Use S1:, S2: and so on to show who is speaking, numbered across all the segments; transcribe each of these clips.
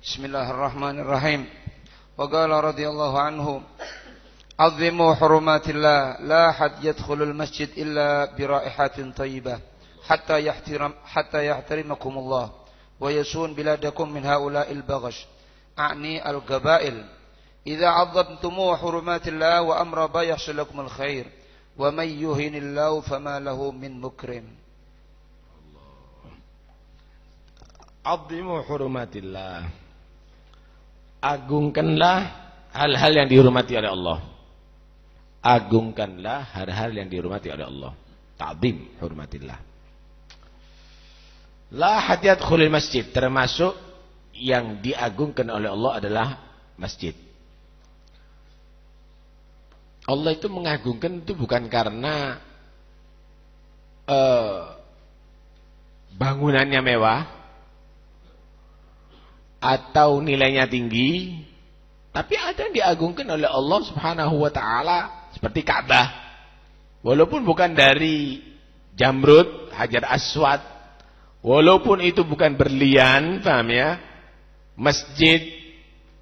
S1: Bismillahirrahmanirrahim. Wa qala radhiyallahu anhu, "'azzimu hurumatillah, la had yadkhulul masjid illa bi raihatin thayyibah, hatta yahtarimakumullah, wa yasun biladakum min haula'il baghash, a'ni al-gabail. Idza 'azzamtumu hurumatillah wa amra yahsul lakumul khair, wa may yuhinillahu fama lahu min mukrim."
S2: Azzimu hurumatillah, agungkanlah hal-hal yang dihormati oleh Allah. Agungkanlah hal-hal yang dihormati oleh Allah. Ta'zim hurmatillah. La hadiyat khulil masjid, termasuk yang diagungkan oleh Allah adalah masjid. Allah itu mengagungkan itu bukan karena bangunannya mewah atau nilainya tinggi, tapi ada yang diagungkan oleh Allah Subhanahu wa taala seperti Ka'bah. Walaupun bukan dari Jamrud, Hajar Aswad, walaupun itu bukan berlian, paham ya? Masjid,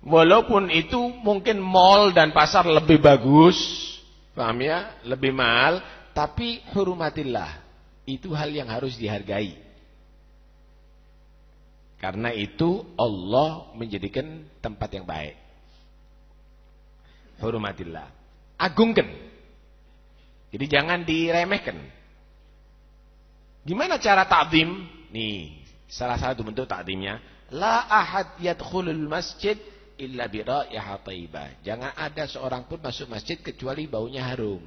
S2: walaupun itu mungkin mall dan pasar lebih bagus, paham ya? Lebih mahal, tapi hurumatillah. Itu hal yang harus dihargai. Karena itu Allah menjadikan tempat yang baik. Hurumatillah. Agungkan. Jadi jangan diremehkan. Gimana cara ta'zim? Nih, salah satu bentuk ta'zimnya. La ahad yadkhulul masjid illa bi raihah thayyibah. Jangan ada seorang pun masuk masjid kecuali baunya harum.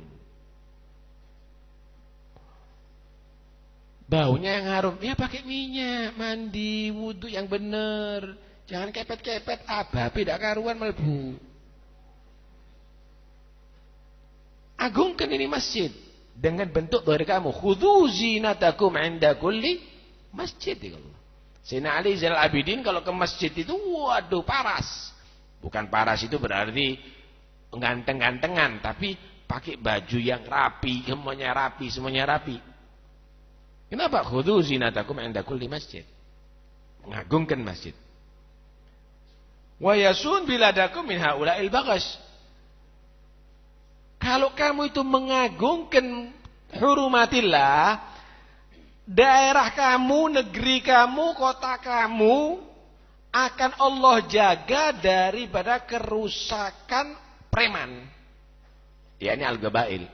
S2: Baunya yang harum, ya pakai minyak, mandi, wudhu yang benar. Jangan kepet-kepet, ababe dak karuan mlebu. Agungkan ini masjid dengan bentuk dari kamu. Khudhu zinatakum 'inda kulli masjid. Sayyidina Ali Zainal Abidin kalau ke masjid itu, waduh paras. Bukan paras itu berarti ganteng-gantengan, tapi pakai baju yang rapi, semuanya rapi. Kenapa? Khudhu zinatakum 'inda kulli masjid. Mengagungkan masjid. Wa yasun biladakum min haula'il baghash. Kalau kamu itu mengagungkan hurumatillah, daerah kamu, negeri kamu, kota kamu akan Allah jaga daripada kerusakan preman. yakni al-gabail.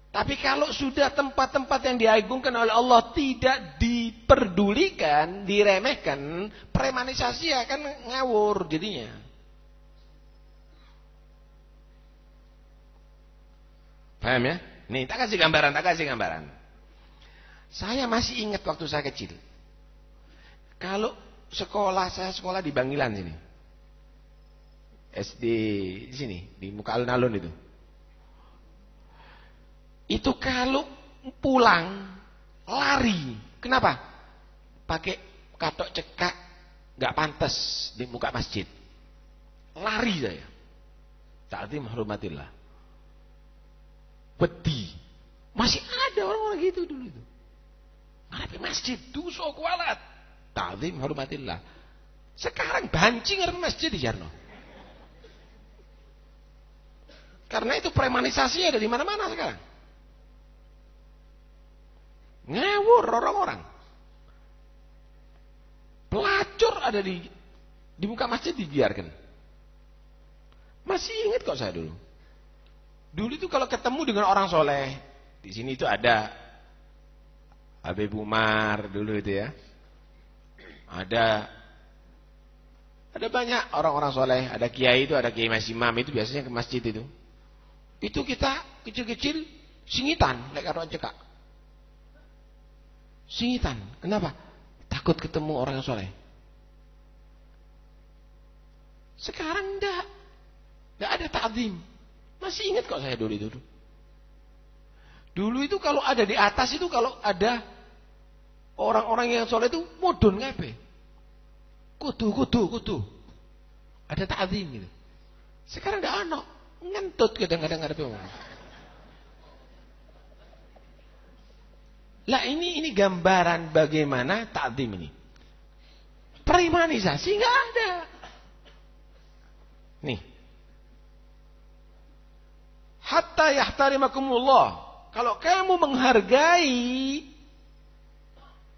S2: Tapi kalau sudah tempat-tempat yang diagungkan oleh Allah tidak diperdulikan, diremehkan, premanisasi akan ngawur jadinya. Paham ya? Nih, tak kasih gambaran. Saya masih ingat waktu saya kecil. Kalau saya sekolah di Bangilan sini. SD di sini, di muka alun-alun itu. Itu kalau pulang lari. Kenapa? Pakai katok cekak enggak pantas di muka masjid. Lari saya. Ta'zim hurmatillah. Wedi. Masih ada orang-orang gitu dulu itu. Ngarepe masjid dosa kualat. Ta'zim hurmatillah. Sekarang banci ngarepe masjid di Jarno. Karena itu premanisasi ada di mana-mana sekarang. Ngawur orang-orang. Pelacur ada di muka masjid dibiarkan. Masih ingat kok saya dulu. Dulu itu kalau ketemu dengan orang soleh, di sini itu ada Habib Umar dulu itu ya. Ada banyak orang-orang soleh, ada kiai itu, ada kiai Mas Imam itu biasanya ke masjid itu. Itu kita kecil-kecil singitan, lek karo cekak. Singitan. Kenapa? Takut ketemu orang yang soleh. Sekarang enggak ada ta'zim. Masih ingat kok saya dulu itu. Dulu itu kalau ada di atas itu, kalau ada orang-orang yang soleh itu mudun ngapain? Kudu. Ada ta'zim gitu. Sekarang enggak ada. Ngentut kadang-kadang ada orang. Lah ini gambaran bagaimana ta'zim ini. Premanisasi nggak ada. Nih. Hatta yahtarimakumullah. Kalau kamu menghargai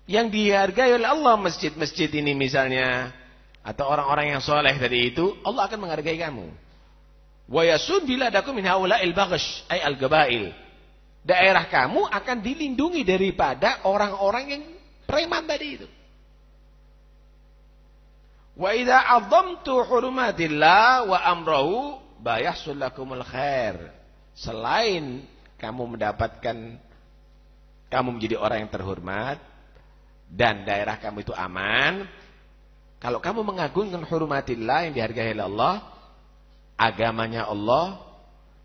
S2: yang dihargai oleh Allah, masjid-masjid ini misalnya, atau orang-orang yang soleh tadi itu, Allah akan menghargai kamu. Wa yasun biladakum min haula'il baghash ay al-gabail. Daerah kamu akan dilindungi daripada orang-orang yang preman tadi itu. Wa idza 'azzamtu hurumatillah wa amrahu bayahsul lakumul khair. Selain kamu mendapatkan, kamu menjadi orang yang terhormat dan daerah kamu itu aman, kalau kamu mengagungkan hurumatillah yang dihargai oleh Allah, agamanya Allah,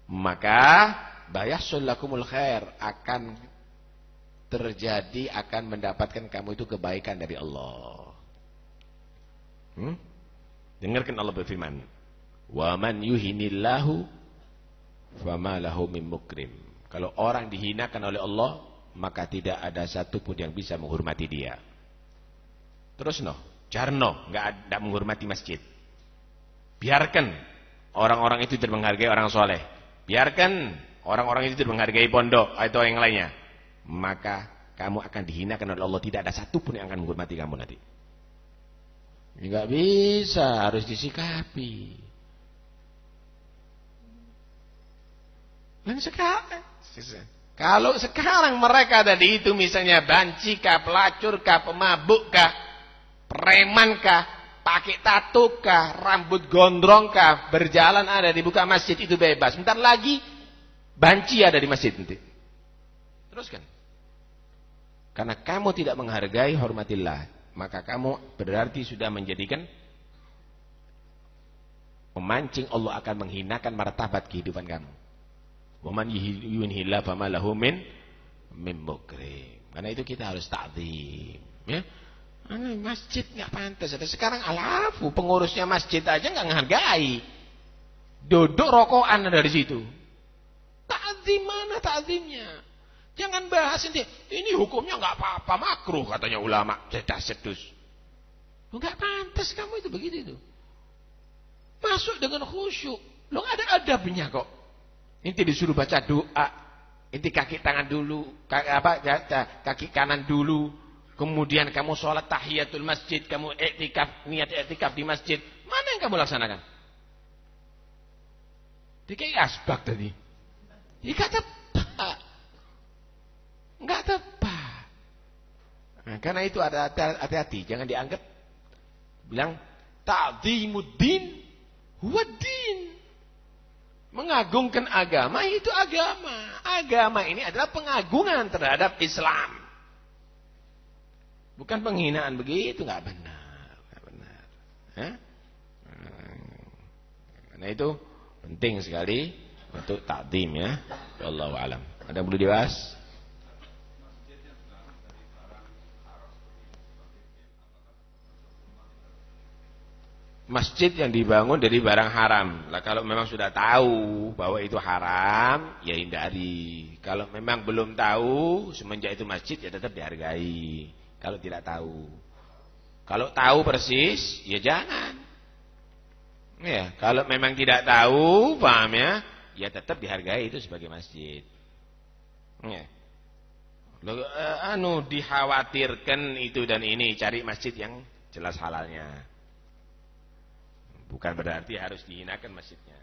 S2: maka bayahsul lakumul khair, akan terjadi, akan mendapatkan kamu itu kebaikan dari Allah. Dengarkan Allah berfirman, wa man yuhinillahu fama lahu min mukrim. Kalau orang dihinakan oleh Allah, maka tidak ada satupun yang bisa menghormati dia. Terus jarno, nggak menghormati masjid. Biarkan orang-orang itu tidak menghargai orang soleh. Biarkan orang-orang itu tidak menghargai pondok atau yang lainnya. Maka kamu akan dihinakan oleh Allah. Tidak ada satupun yang akan menghormati kamu nanti. Nggak bisa, harus disikapi. Dan sekarang, kalau sekarang mereka tadi itu misalnya banci kah, pelacur kah, pemabuk kah, preman kah, pakai tato kah, rambut gondrong kah, berjalan ada di buka masjid, itu bebas. Bentar lagi banci ada di masjid nanti. Teruskan. Karena kamu tidak menghargai hormatillah, maka kamu berarti sudah menjadikan memancing Allah akan menghinakan martabat kehidupan kamu. Wa man yuhinillah fama lahu min mukrim. Karena itu kita harus ta'zim, ya. Masjid nggak pantas. Ada sekarang alafu pengurusnya masjid aja nggak menghargai. Duduk rokokan dari situ. Ta'zim mana ta'zimnya? Jangan bahas ini hukumnya nggak apa-apa, makruh katanya ulama, cedas-cedus. Nggak pantas kamu itu begitu itu. Masuk dengan khusyuk. Lo ada adabnya kok. Inti disuruh baca doa, inti kaki tangan dulu, kaki kanan dulu, kemudian kamu sholat tahiyatul masjid, kamu niat i'tikaf di masjid. Mana yang kamu laksanakan? Dikai asbak tadi. Enggak tepat. Enggak tepat. Nah, karena itu ada hati-hati, jangan dianggap bilang ta'zimuddin huwa din. Mengagungkan agama itu agama. Agama ini adalah pengagungan terhadap Islam. Bukan penghinaan begitu, nggak benar, nggak benar. Karena itu penting sekali untuk ta'zim, ya. Wallahu a'lam. Ada yang perlu dibahas? Masjid yang dibangun dari barang haram. Lah kalau memang sudah tahu bahwa itu haram, ya hindari. Kalau memang belum tahu, semenjak itu masjid ya tetap dihargai. Kalau tidak tahu. Kalau tahu persis, ya jangan. Ya, kalau memang tidak tahu, paham ya? Ya tetap dihargai itu sebagai masjid. Ya. Dikhawatirkan itu dan ini, cari masjid yang jelas halalnya. Bukan berarti harus dihinakan masjidnya.